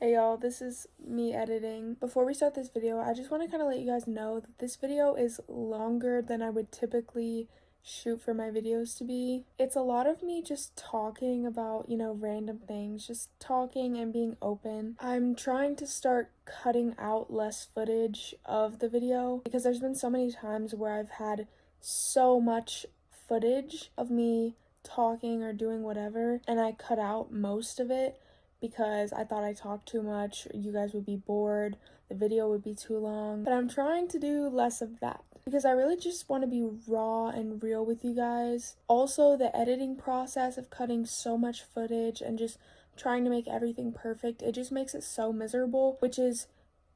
Hey y'all, this is me editing. Before we start this video, I just want to kind of let you guys know that this video is longer than I would typically shoot for my videos to be. It's a lot of me just talking about, random things, just talking and being open. I'm trying to start cutting out less footage of the video because there's been so many times where I've had so much footage of me talking or doing whatever, and I cut out most of it because I thought I talked too much, you guys would be bored, the video would be too long. But I'm trying to do less of that because I really just want to be raw and real with you guys. Also, the editing process of cutting so much footage and just trying to make everything perfect, it just makes it so miserable, which is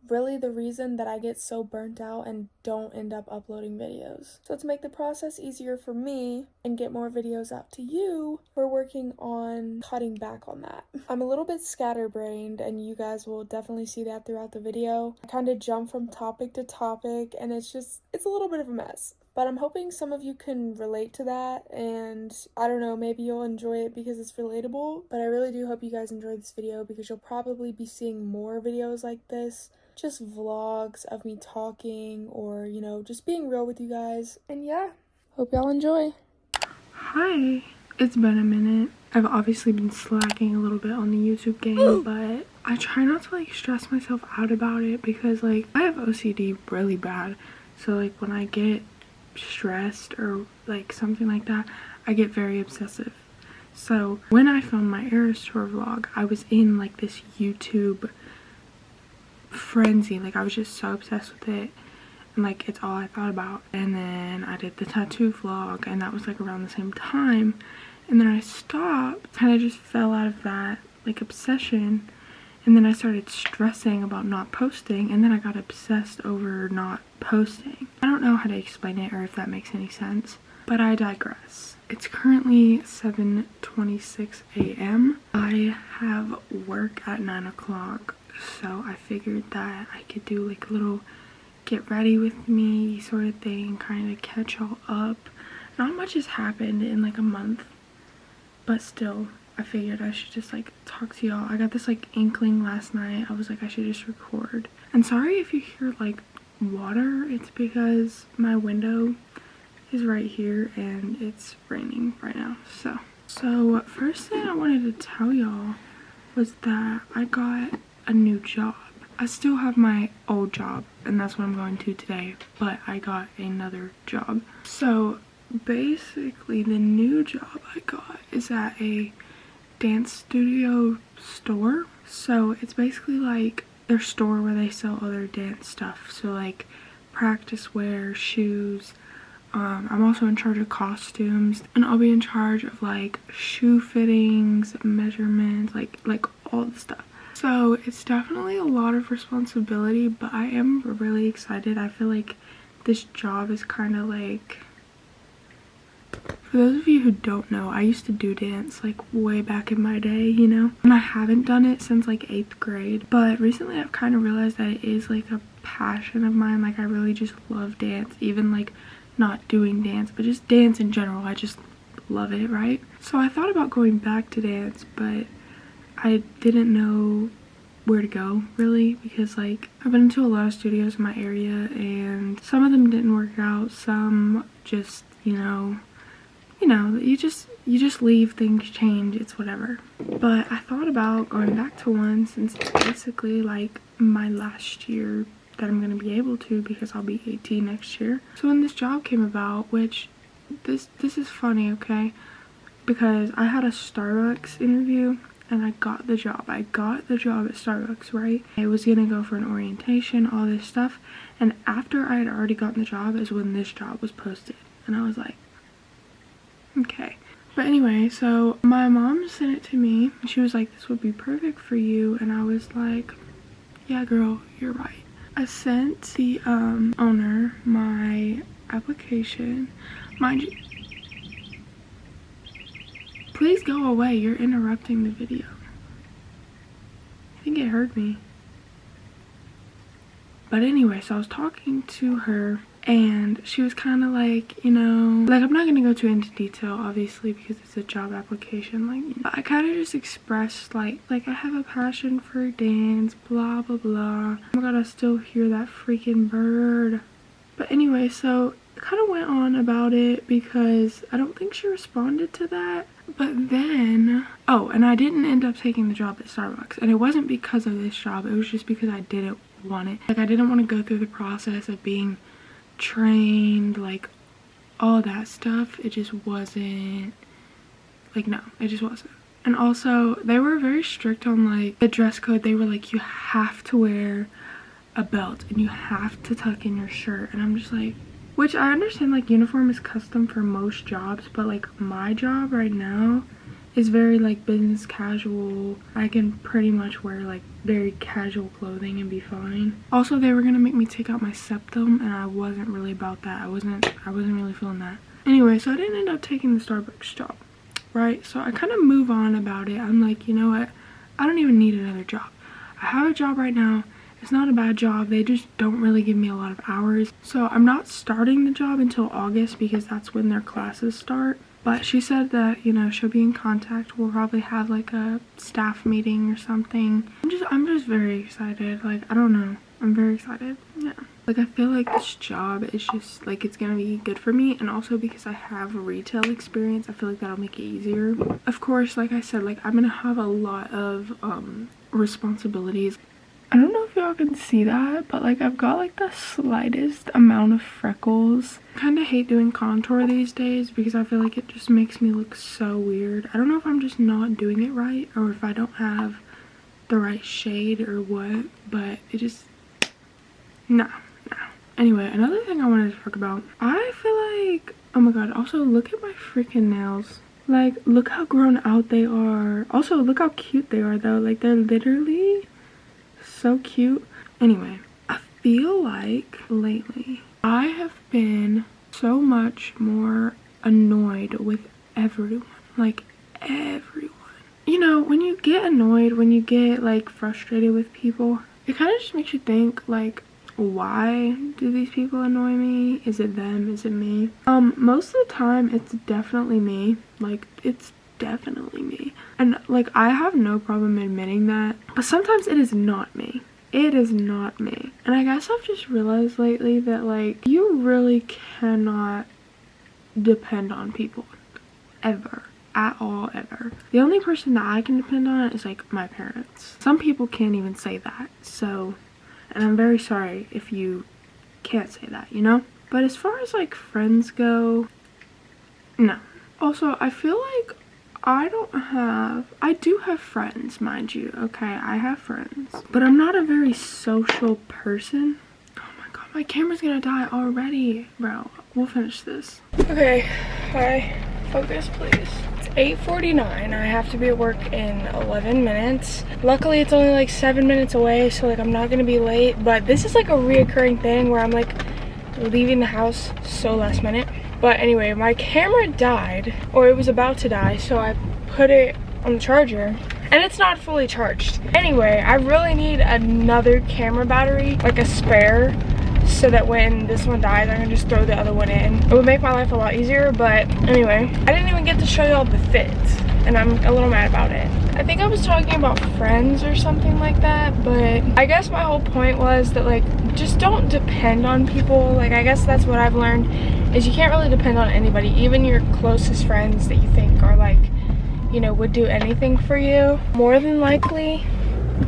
really the reason that I get so burnt out and don't end up uploading videos. So to make the process easier for me and get more videos out to you, we're working on cutting back on that. I'm a little bit scatterbrained and you guys will definitely see that throughout the video. I kind of jump from topic to topic and it's a little bit of a mess. But I'm hoping some of you can relate to that, and I don't know, maybe you'll enjoy it because it's relatable. But I really do hope you guys enjoyed this video because you'll probably be seeing more videos like this. Just vlogs of me talking or, just being real with you guys. And yeah, hope y'all enjoy. Hi, it's been a minute. I've obviously been slacking a little bit on the YouTube game, but I try not to stress myself out about it because I have OCD really bad. So when I get stressed or something like that, I get very obsessive. So when I filmed my Eras tour vlog, I was in this YouTube frenzy. I was just so obsessed with it, and it's all I thought about. And then I did the tattoo vlog, and that was around the same time, and then I stopped, kind of just fell out of that obsession, and then I started stressing about not posting, and then I got obsessed over not posting. I don't know how to explain it or if that makes any sense, but I digress. It's currently 7:26 a.m. I have work at 9 o'clock, so I figured that I could do a little get ready with me sort of thing, kind of catch all up. Not much has happened in a month, but still, I figured I should just talk to y'all. I got this inkling last night. I was I should just record. And sorry if you hear water, it's because my window is right here and it's raining right now. So first thing I wanted to tell y'all was that I got a new job. I still have my old job and that's what I'm going to today, but I got another job. So basically the new job I got is at a dance studio store. So it's basically their store where they sell other dance stuff, so practice wear, shoes. I'm also in charge of costumes, and I'll be in charge of shoe fittings, measurements, all the stuff. So it's definitely a lot of responsibility, but I am really excited. I feel this job is kind of for those of you who don't know, I used to do dance way back in my day, and I haven't done it since 8th grade. But recently I've kind of realized that it is a passion of mine. I really just love dance, even not doing dance, but just dance in general. I just love it, right? So I thought about going back to dance, but I didn't know where to go really, because I've been to a lot of studios in my area and some of them didn't work out, some just you just leave, things change, it's whatever. But I thought about going back to one since it's basically my last year that I'm gonna be able to, because I'll be 18 next year. So when this job came about, which this is funny, okay, because I had a Starbucks interview and I got the job. I got the job at Starbucks, right? I was gonna go for an orientation, all this stuff, and after I had already gotten the job is when this job was posted, and I was okay. But anyway, so my mom sent it to me and she was this would be perfect for you, and I was yeah girl, you're right. I sent the owner my application. Mind you, please go away, you're interrupting the video. I think it heard me. But anyway, so I was talking to her And she was kind of like, you know, like I'm not gonna go too into detail obviously because it's a job application, like, you know, I kind of just expressed like I have a passion for dance, blah blah blah. Oh my god, I still hear that freaking bird. But anyway, so I kind of went on about it because I don't think she responded to that. But then, oh, and I didn't end up taking the job at Starbucks, and it wasn't because of this job, it was just because I didn't want it. Like I didn't want to go through the process of being trained, like all that stuff. It just wasn't, like, no, it just wasn't. And also they were very strict on like the dress code. They were like, you have to wear a belt and you have to tuck in your shirt, and I'm just like, which I understand, like uniform is custom for most jobs, but like my job right now is very like business casual. I can pretty much wear like very casual clothing and be fine. Also, they were gonna make me take out my septum, and I wasn't really about that. I wasn't really feeling that. Anyway, so I didn't end up taking the Starbucks job, right? So I kind of move on about it. I'm like, you know what? I don't even need another job. I have a job right now. It's not a bad job. They just don't really give me a lot of hours. So I'm not starting the job until August because that's when their classes start. But she said that, you know, she'll be in contact. We'll probably have like a staff meeting or something. I'm just very excited. Like, I don't know. I'm very excited. Yeah. Like, I feel like this job is just like, it's gonna be good for me. And also because I have retail experience, I feel like that'll make it easier. Of course, like I said, like I'm gonna have a lot of responsibilities. I don't know if y'all can see that, but like I've got like the slightest amount of freckles. I kind of hate doing contour these days because I feel like it just makes me look so weird. I don't know if I'm just not doing it right or if I don't have the right shade or what, but it just, no. Anyway, another thing I wanted to talk about, I feel like, oh my god, also look at my freaking nails. Like, look how grown out they are. Also, look how cute they are though. Like, they're literally so cute. Anyway, I feel like lately I have been so much more annoyed with everyone. Like everyone. You know, when you get annoyed, when you get like frustrated with people, it kind of just makes you think like, why do these people annoy me? Is it them? Is it me? Most of the time it's definitely me. Like, it's definitely me, and like I have no problem admitting that, but sometimes it is not me. It is not me. And I guess I've just realized lately that like you really cannot depend on people ever, at all, ever. The only person that I can depend on is like my parents. Some people can't even say that, so, and I'm very sorry if you can't say that, you know? But as far as like friends go, no. Also, I feel like I do have friends, mind you, okay? I have friends. But I'm not a very social person. Oh my god, my camera's gonna die already. Bro, we'll finish this. Okay, hi. Focus, please. It's 8:49. I have to be at work in 11 minutes. Luckily, it's only like 7 minutes away, so like I'm not gonna be late. But this is like a reoccurring thing where I'm like leaving the house so last minute. But anyway, my camera died, or it was about to die, so I put it on the charger, and it's not fully charged. Anyway, I really need another camera battery, like a spare, so that when this one dies, I can just throw the other one in. It would make my life a lot easier, but anyway, I didn't even get to show y'all the fit, and I'm a little mad about it. I think I was talking about friends or something like that, but I guess my whole point was that like, just don't depend on people. Like, I guess that's what I've learned, is you can't really depend on anybody, even your closest friends that you think are like, you know, would do anything for you. More than likely,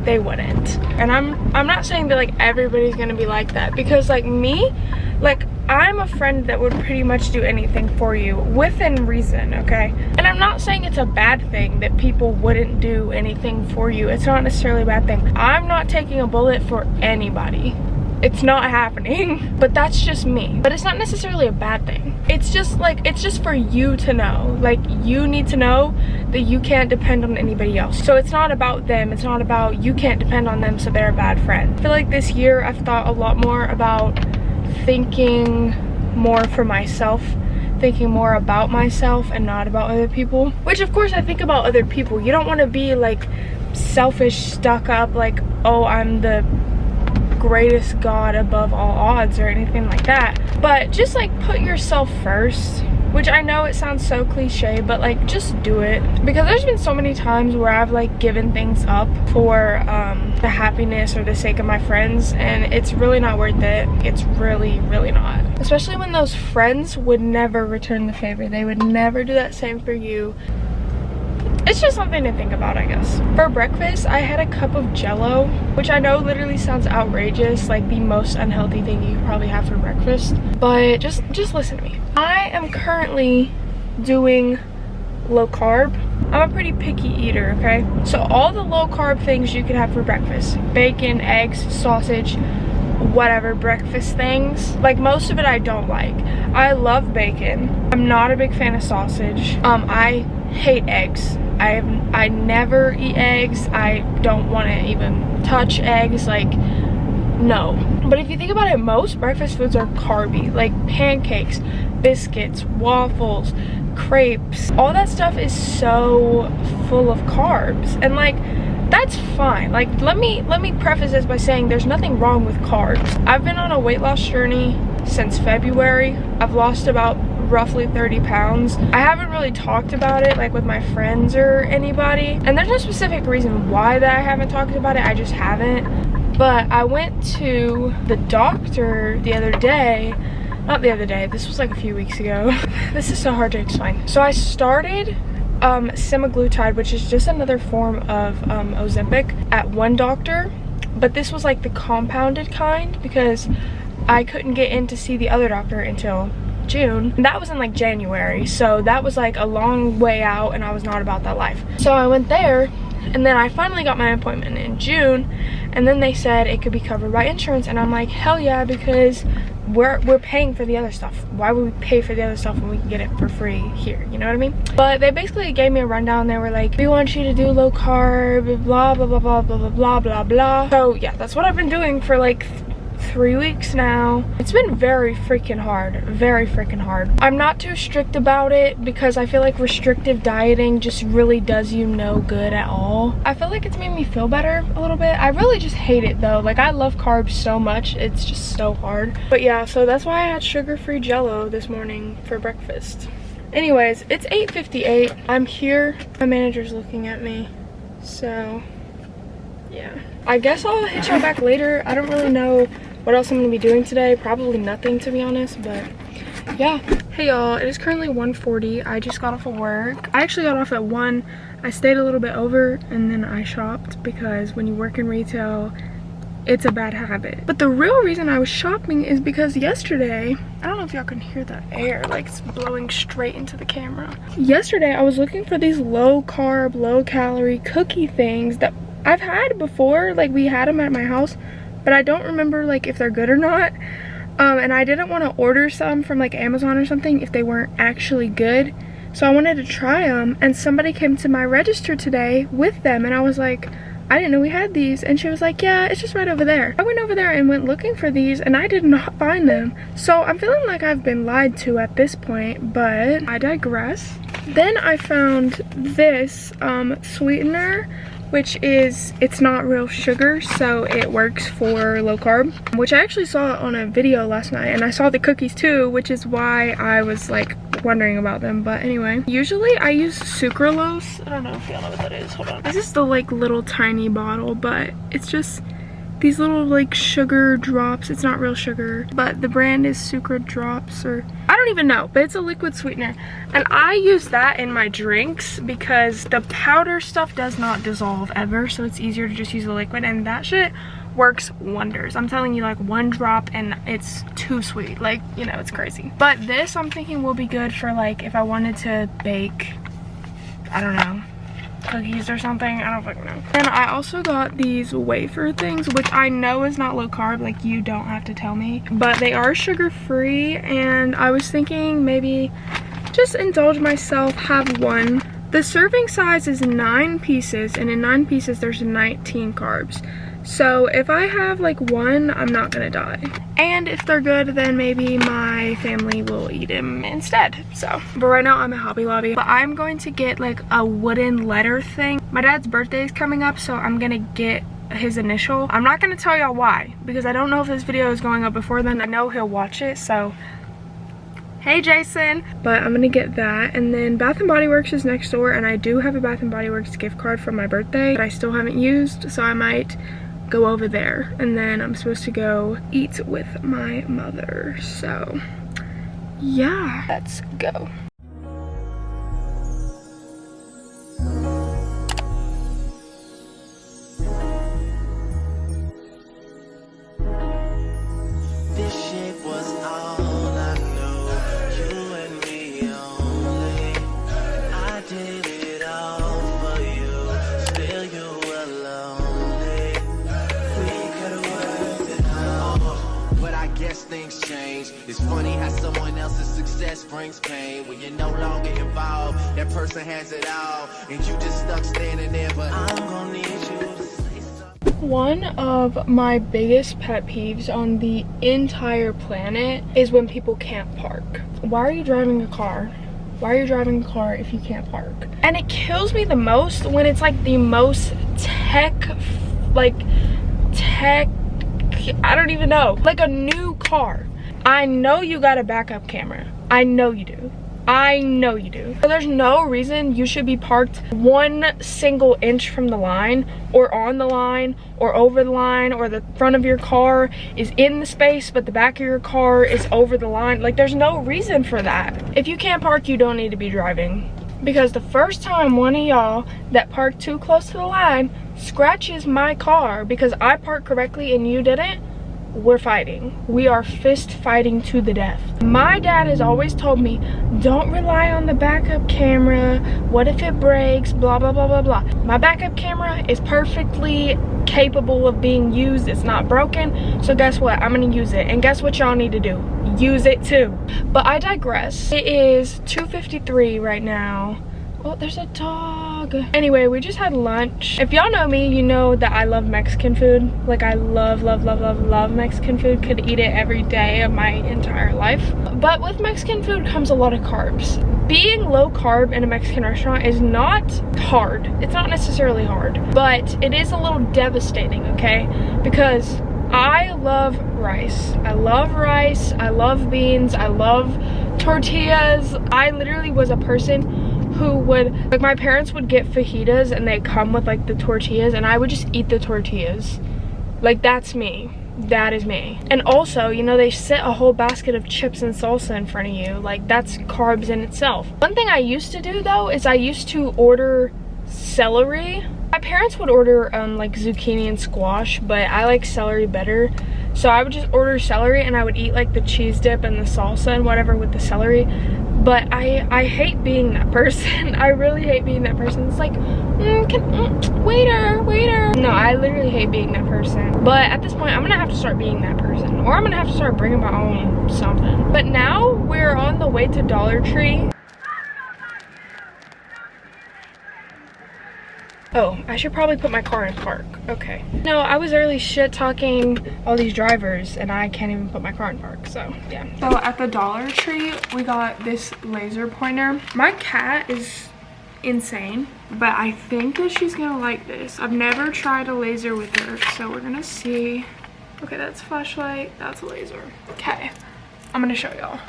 they wouldn't. And I'm not saying that like everybody's gonna be like that, because like me, like I'm a friend that would pretty much do anything for you within reason, okay? And I'm not saying it's a bad thing that people wouldn't do anything for you. It's not necessarily a bad thing. I'm not taking a bullet for anybody. It's not happening, but that's just me. But it's not necessarily a bad thing. It's just like, it's just for you to know. Like, you need to know that you can't depend on anybody else. So it's not about them. It's not about you can't depend on them, so they're a bad friend. I feel like this year I've thought a lot more about thinking more for myself, thinking more about myself and not about other people. Which of course I think about other people. You don't want to be like selfish, stuck up, like, oh, I'm the greatest god above all odds or anything like that, but just like put yourself first, which I know it sounds so cliche, but like just do it, because there's been so many times where I've like given things up for the happiness or the sake of my friends, and it's really not worth it. It's really not, especially when those friends would never return the favor. They would never do that same for you. It's just something to think about, I guess. For breakfast, I had a cup of Jello, which I know literally sounds outrageous, like the most unhealthy thing you could probably have for breakfast, but just listen to me. I am currently doing low carb. I'm a pretty picky eater, okay? So all the low carb things you could have for breakfast, bacon, eggs, sausage, whatever breakfast things, like most of it I don't like. I love bacon. I'm not a big fan of sausage. I hate eggs. I never eat eggs. I don't want to even touch eggs, like no. But if you think about it, most breakfast foods are carby, like pancakes, biscuits, waffles, crepes. All that stuff is so full of carbs, and like that's fine. Like let me preface this by saying there's nothing wrong with carbs. I've been on a weight loss journey since February. I've lost about roughly 30 pounds. I haven't really talked about it like with my friends or anybody, and there's no specific reason why that I haven't talked about it. I just haven't. But I went to the doctor the other day. Not the other day, this was like a few weeks ago. This is so hard to explain. So I started semaglutide, which is just another form of Ozempic, at one doctor, but this was like the compounded kind because I couldn't get in to see the other doctor until June, and that was in like January, so that was like a long way out, and I was not about that life. So I went there, and then I finally got my appointment in June, and then they said it could be covered by insurance, and I'm like, hell yeah, because we're paying for the other stuff. Why would we pay for the other stuff when we can get it for free here? You know what I mean? But they basically gave me a rundown. They were like, we want you to do low carb, blah blah blah blah blah blah blah blah. So yeah, that's what I've been doing for like 3 weeks now. It's been very freaking hard, very freaking hard. I'm not too strict about it because I feel like restrictive dieting just really does you no good at all. I feel like it's made me feel better a little bit. I really just hate it though. Like I love carbs so much, it's just so hard. But yeah, so that's why I had sugar-free Jello this morning for breakfast. Anyways, it's 8:58. I'm here. My manager's looking at me, so yeah. I guess I'll hit y'all back later. I don't really know what else I'm gonna be doing today. Probably nothing, to be honest, but yeah. Hey y'all, it is currently 1:40. I just got off of work. I actually got off at 1. I stayed a little bit over, and then I shopped because when you work in retail, it's a bad habit. But the real reason I was shopping is because yesterday, I don't know if y'all can hear the air, like it's blowing straight into the camera. Yesterday, I was looking for these low carb, low calorie cookie things that I've had before. Like we had them at my house, but I don't remember like if they're good or not. And I didn't want to order some from like Amazon or something if they weren't actually good. So I wanted to try them, and somebody came to my register today with them, and I was like, I didn't know we had these. And she was like, yeah, it's just right over there. I went over there and went looking for these, and I did not find them. So I'm feeling like I've been lied to at this point, but I digress. Then I found this sweetener, which is, it's not real sugar, so it works for low carb, which I actually saw on a video last night, and I saw the cookies too, which is why I was like wondering about them. But anyway, usually I use sucralose. I don't know if y'all know what that is. Hold on. This is the like little tiny bottle, but it's just these little like sugar drops. It's not real sugar, but the brand is Sucra Drops, or I don't even know, but it's a liquid sweetener, and I use that in my drinks because the powder stuff does not dissolve ever, so it's easier to just use the liquid, and that shit works wonders. I'm telling you, like 1 drop and it's too sweet, like, you know, it's crazy. But this I'm thinking will be good for like if I wanted to bake, I don't know, cookies or something. I don't fucking know. And I also got these wafer things, which I know is not low carb, like you don't have to tell me, but they are sugar free, and I was thinking maybe just indulge myself, have one. The serving size is 9 pieces, and in 9 pieces there's 19 carbs. So if I have like 1, I'm not gonna die. And if they're good, then maybe my family will eat them instead. So, but right now I'm at Hobby Lobby. But I'm going to get like a wooden letter thing. My dad's birthday is coming up, so I'm gonna get his initial. I'm not gonna tell y'all why, because I don't know if this video is going up before then. I know he'll watch it, so hey Jason. But I'm gonna get that, and then Bath and Body Works is next door, and I do have a Bath and Body Works gift card from my birthday that I still haven't used, so I might go over there. And then I'm supposed to go eat with my mother, so yeah, let's go. Things change. It's funny how someone else's success brings pain. When you're no longer involved, that person has it all, and you just stuck standing there. But I'm gonna need you to say something. One of my biggest pet peeves on the entire planet is when people can't park. Why are you driving a car? Why are you driving a car if you can't park? And it kills me the most when it's like the most I don't even know, like a new car. I know you got a backup camera. I know you do. I know you do. So there's no reason you should be parked 1 single inch from the line, or on the line, or over the line, or the front of your car is in the space but the back of your car is over the line. Like, there's no reason for that. If you can't park, you don't need to be driving. Because the first time one of y'all that parked too close to the line scratches my car because I parked correctly and you didn't, we're fighting. We are fist fighting to the death. My dad has always told me, don't rely on the backup camera. What if it breaks? Blah, blah, blah, blah, blah. My backup camera is perfectly capable of being used. It's not broken. So guess what? I'm gonna use it. And guess what y'all need to do? Use it too. But I digress. It is 2:53 right now. Oh, there's a dog. Anyway, we just had lunch. If y'all know me, you know that I love Mexican food. Like, I love Mexican food. Could eat it every day of my entire life. But with Mexican food comes a lot of carbs. Being low carb in a Mexican restaurant is not hard. It's not necessarily hard, but it is a little devastating, okay? Because I love rice. I love rice. I love beans. I love tortillas. I literally was a person who would, like, my parents would get fajitas and they come with like the tortillas, and I would just eat the tortillas. Like, that's me. That is me. And also, you know, they set a whole basket of chips and salsa in front of you. Like, that's carbs in itself. One thing I used to do though is I used to order celery. My parents would order like zucchini and squash, but I like celery better. So I would just order celery and I would eat like the cheese dip and the salsa and whatever with the celery. But I hate being that person. I really hate being that person. It's like, waiter. No, I literally hate being that person. But at this point, I'm gonna have to start being that person. Or I'm gonna have to start bringing my own something. But now we're on the way to Dollar Tree. Oh, I should probably put my car in park. Okay. No, I was early shit talking all these drivers and I can't even put my car in park, so yeah. So at the Dollar Tree, we got this laser pointer. My cat is insane, but I think that she's gonna like this. I've never tried a laser with her, so we're gonna see. Okay, that's flashlight, that's a laser. Okay, I'm gonna show y'all.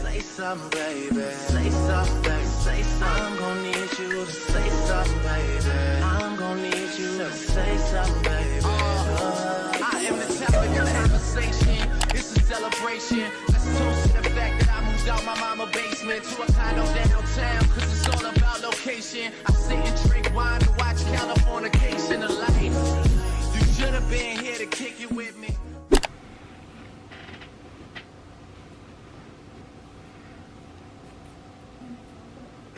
Say something, baby. Say something, baby. Say something. I'm gonna need you to say something, baby. I'm gonna need you to say something, baby. I am the topic of conversation. It's a celebration. Let's toast to the fact that I moved out my mama basement to a condo downtown, cause it's all about location. I sit and drink wine and watch Californication of life. You should have been here to kick it with me.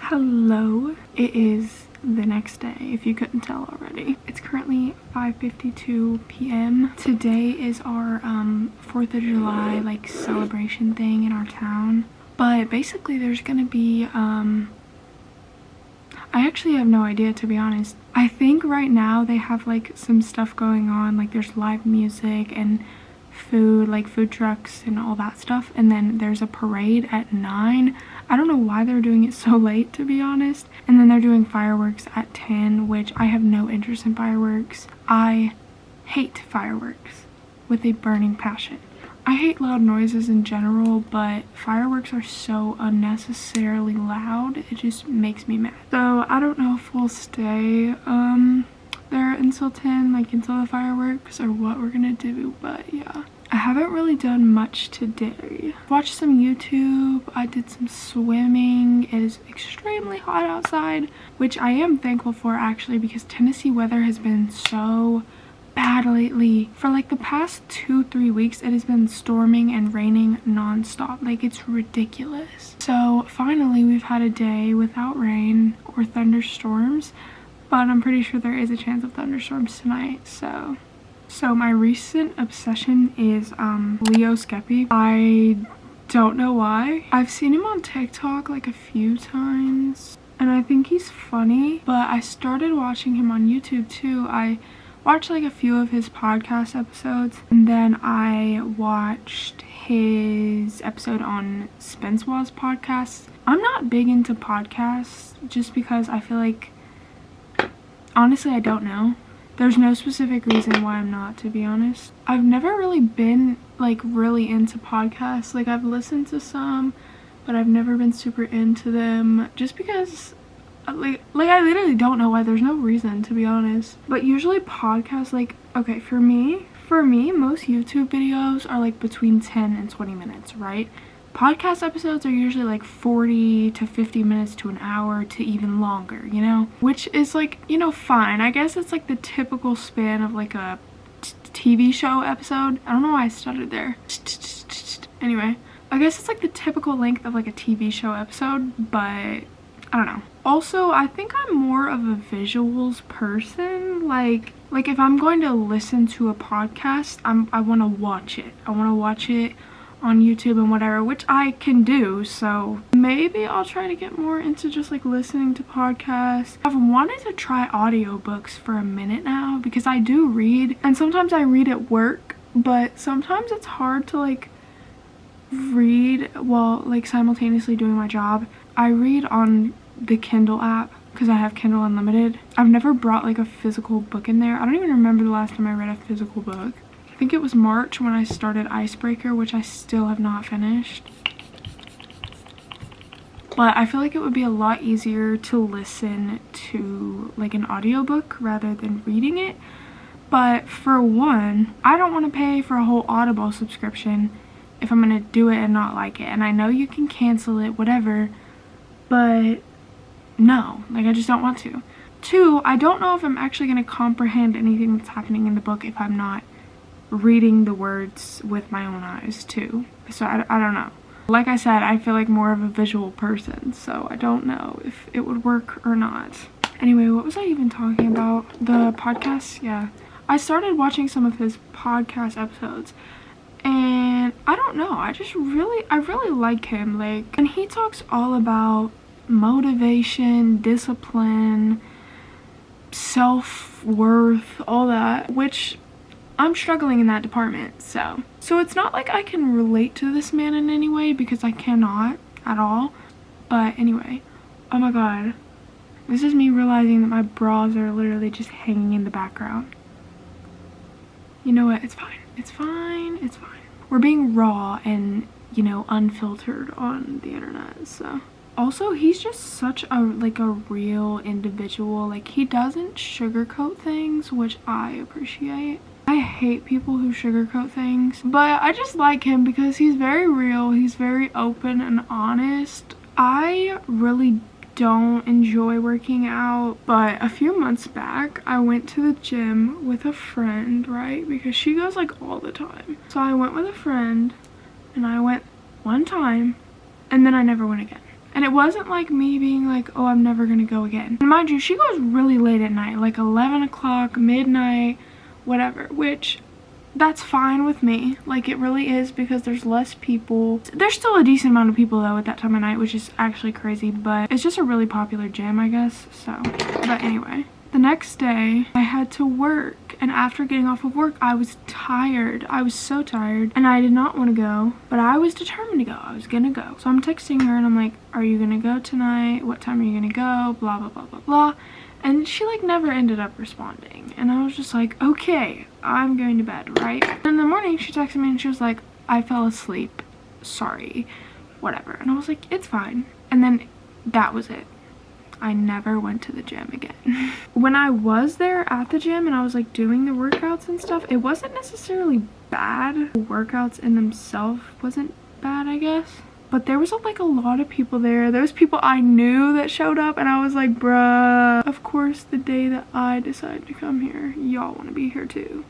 Hello, it is the next day, if you couldn't tell already. It's currently 5:52 p.m. Today is our 4th of July like celebration thing in our town. But basically there's gonna be I actually have no idea, to be honest. I think right now they have like some stuff going on, like there's live music and food, like food trucks and all that stuff, and then there's a parade at 9. I don't know why they're doing it so late, to be honest. And then they're doing fireworks at 10, which I have no interest in fireworks. I hate fireworks with a burning passion. I hate loud noises in general, but fireworks are so unnecessarily loud, it just makes me mad. So I don't know if we'll stay there until 10, like until the fireworks, or what we're gonna do, but yeah. I haven't really done much today. Watched some YouTube, I did some swimming. It is extremely hot outside, which I am thankful for actually, because Tennessee weather has been so bad lately. For like the past 2-3 weeks, it has been storming and raining non-stop. Like, it's ridiculous. So finally we've had a day without rain or thunderstorms, but I'm pretty sure there is a chance of thunderstorms tonight. So my recent obsession is Leo Skeppy. I don't know why. I've seen him on TikTok like a few times and I think he's funny, but I started watching him on YouTube too. I watched like a few of his podcast episodes, and then I watched his episode on Spencewa's podcast. I'm not big into podcasts just because I feel like, honestly, I don't know. There's no specific reason why I'm not, to be honest. I've never really been like really into podcasts. Like, I've listened to some, but I've never been super into them just because like I literally don't know why. There's no reason, to be honest. But usually podcasts, like, okay, for me most YouTube videos are like between 10 and 20 minutes, right? Podcast episodes are usually like 40 to 50 minutes to an hour to even longer, you know, which is like, you know, fine. I guess it's like the typical span of like a TV show episode. I don't know why I stuttered there. Anyway, I guess it's like the typical length of like a TV show episode, but I don't know. Also, I think I'm more of a visuals person. Like if I'm going to listen to a podcast, I want to watch it. I want to watch it on YouTube and whatever, which I can do. So maybe I'll try to get more into just like listening to podcasts. I've wanted to try audiobooks for a minute now because I do read, and sometimes I read at work, but sometimes it's hard to like read while like simultaneously doing my job. I read on the Kindle app because I have Kindle Unlimited. I've never brought like a physical book in there. I don't even remember the last time I read a physical book. I think it was March when I started Icebreaker, which I still have not finished. But I feel like it would be a lot easier to listen to like an audiobook rather than reading it. But for one, I don't want to pay for a whole Audible subscription if I'm gonna do it and not like it. And I know you can cancel it, whatever, but no, like I just don't want to. Two, I don't know if I'm actually gonna comprehend anything that's happening in the book if I'm not reading the words with my own eyes too. So I don't know. Like I said, I feel like more of a visual person, so I don't know if it would work or not. Anyway, what was I even talking about? The podcast? Yeah. I started watching some of his podcast episodes, and I don't know, I really like him. Like, and he talks all about motivation, discipline, self-worth, all that, which I'm struggling in that department. So it's not like I can relate to this man in any way, because I cannot at all. But anyway, oh my god, this is me realizing that my bras are literally just hanging in the background. You know what, it's fine, it's fine, it's fine. We're being raw and, you know, unfiltered on the internet. So also, he's just such a real individual. Like, he doesn't sugarcoat things, which I appreciate. I hate people who sugarcoat things, but I just like him because he's very real, he's very open and honest. I really don't enjoy working out, but a few months back I went to the gym with a friend, right? Because she goes like all the time. So I went with a friend, and I went one time, and then I never went again. And it wasn't like me being like, oh, I'm never gonna go again. And mind you, she goes really late at night, like 11 o'clock, midnight, whatever, which that's fine with me. Like, it really is, because there's less people. There's still a decent amount of people though at that time of night, which is actually crazy, but it's just a really popular gym, I guess. So, but anyway, The next day, I had to work, and after getting off of work, I was tired. I was so tired, and I did not want to go, but I was determined to go. I was gonna go. So I'm texting her, and I'm like, are you gonna go tonight? What time are you gonna go? Blah, blah, blah, blah, blah. And she like never ended up responding. And I was just like, okay, I'm going to bed, right? And in the morning, she texted me, and she was like, I fell asleep. Sorry. Whatever. And I was like, it's fine. And then that was it. I never went to the gym again. When I was there at the gym and I was like doing the workouts and stuff, it wasn't necessarily bad. The workouts in themselves wasn't bad, I guess. But there was like a lot of people there. There was people I knew that showed up, and I was like, bruh. Of course, the day that I decided to come here, y'all want to be here too.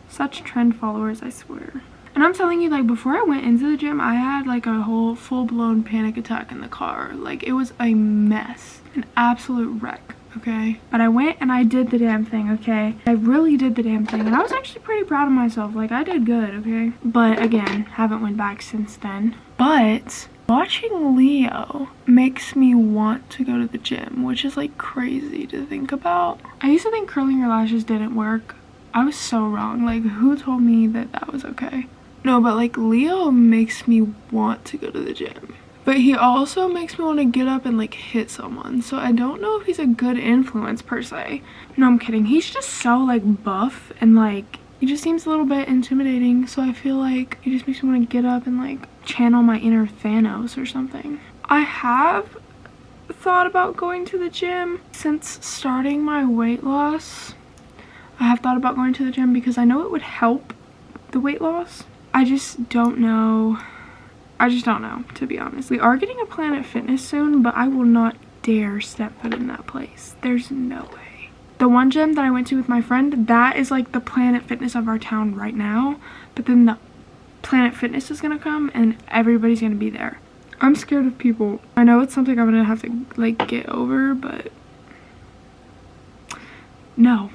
Such trend followers, I swear. And I'm telling you, like, before I went into the gym, I had like a whole full-blown panic attack in the car. Like, it was a mess, an absolute wreck, okay? But I went and I did the damn thing, okay? I really did the damn thing, and I was actually pretty proud of myself. Like, I did good, okay? But again, haven't went back since then. But watching Leo makes me want to go to the gym, which is like crazy to think about. I used to think curling your lashes didn't work. I was so wrong. Like, who told me that that was okay? No, but like Leo makes me want to go to the gym. But he also makes me want to get up and like hit someone. So I don't know if he's a good influence per se. No, I'm kidding. He's just so like buff, and like he just seems a little bit intimidating. So I feel like it just makes me want to get up and like channel my inner Thanos or something. I have thought about going to the gym since starting my weight loss. I have thought about going to the gym because I know it would help the weight loss. I just don't know. I just don't know, to be honest. We are getting a Planet Fitness soon, but I will not dare step foot in that place. There's no way. The one gym that I went to with my friend, that is like the Planet Fitness of our town right now. But then the Planet Fitness is gonna come and everybody's gonna be there. I'm scared of people. I know it's something I'm gonna have to like get over, but no.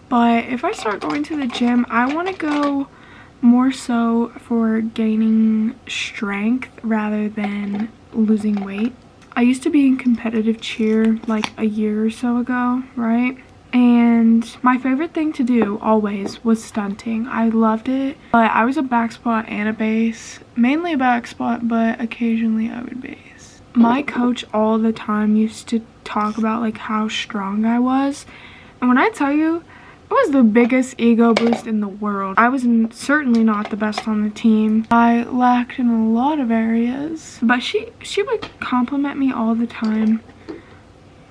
But if I start going to the gym, I want to go more so for gaining strength rather than losing weight. I used to be in competitive cheer like a year or so ago, right? And my favorite thing to do always was stunting. I loved it, but I was a back squat and a base. Mainly a back squat, but occasionally I would base. My coach all the time used to talk about like how strong I was. And when I tell you, it was the biggest ego boost in the world. I was certainly not the best on the team. I lacked in a lot of areas, but she would compliment me all the time.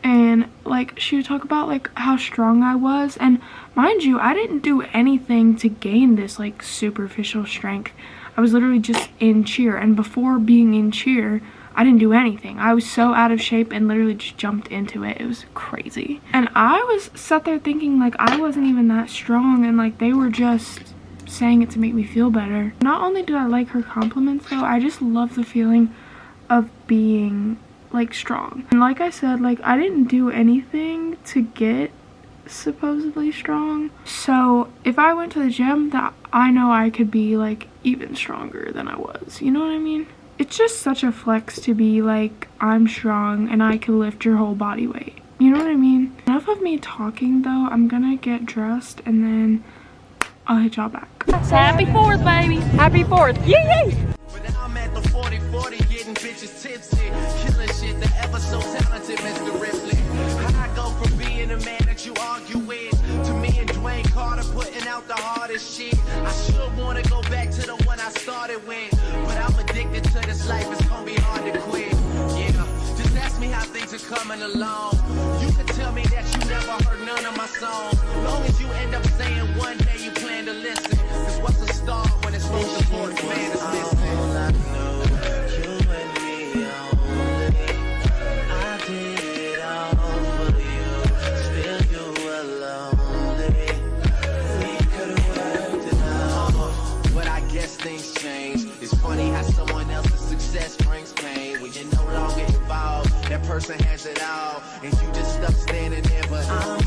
And like she would talk about like how strong I was, and mind you, I didn't do anything to gain this like superficial strength. I was literally just in cheer, and before being in cheer, I didn't do anything. I was so out of shape and literally just jumped into it. It was crazy. And I was sat there thinking like I wasn't even that strong, and like they were just saying it to make me feel better. Not only did I like her compliments though, I just love the feeling of being like strong. And like I said, like I didn't do anything to get supposedly strong. So if I went to the gym, that I know I could be like even stronger than I was. You know what I mean? It's just such a flex to be like, I'm strong and I can lift your whole body weight. You know what I mean? Enough of me talking though. I'm gonna get dressed and then I'll hit y'all back. Happy 4th, baby. Happy 4th. Yay! But now I'm at the 40-40 getting bitches tipsy. Killing shit, the ever so talented Mr. Ripley. How I go from being a man that you argue with to me and Dwayne Carter putting out the hardest shit. I should wanna go back to the one I started with, but I'm addicted to this life, it's gonna be hard to quit. Yeah, just ask me how things are coming along. You can tell me that you never heard none of my songs. Long as you end up saying one day you plan to listen. Cause what's a star when it's most important man is missing? All I know, you and me only. I did it all for you, still you were lonely. We could've worked it out, but I guess things change. It's funny how someone else's success brings pain. When you're no longer involved, that person has it all, and you just stuck standing there. But I'm